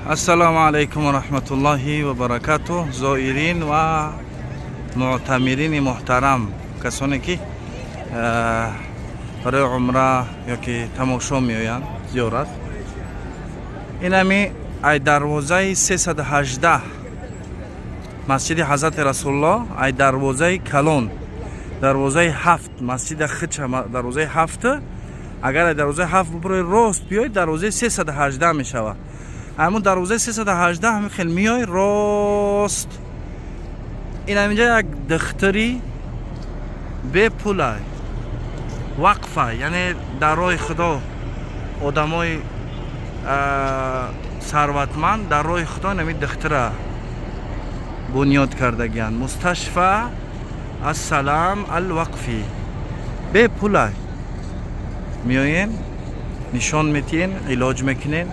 السلام علیکم و رحمت الله و برکاته. زائرین و معتمرین محترم، کسانی که برای عمره یا که تماشا میآیند زیارت، این همی ای دروازه 318 مسجد حضرت رسول الله، ای دروازه کلان، دروازه 7 مسجد خچ، دروازه 7. اگر ای دروازه 7 برای راست بیاید دروازه 318 می شود. همون دروازه 318 همین خیلی میای راست. این همینجا یک دختری به پولای وقفه، یعنی در راه خدا آدمای ثروتمند در راه خدا نمی دختره بنیاد کردگیان. مستشفى السلام الوقفی به پولای میاین، نشان میتین، علاج میکنین.